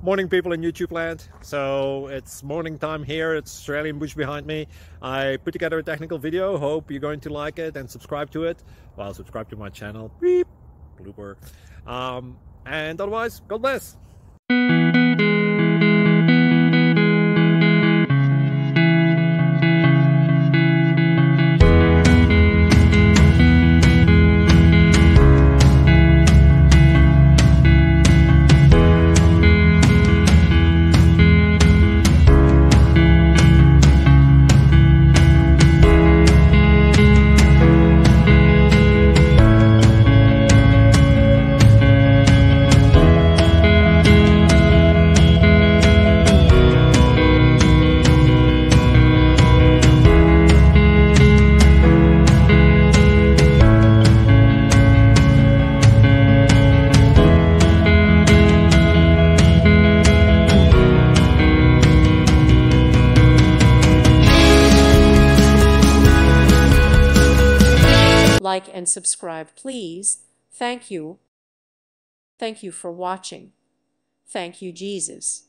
Morning, people in YouTube land. So it's morning time here. It's Australian bush behind me. I put together a technical video. Hope you're going to like it and subscribe to it. Well, subscribe to my channel. Beep. Blooper. And otherwise, God bless. Like and subscribe, please. Thank you. Thank you for watching. Thank you, Jesus.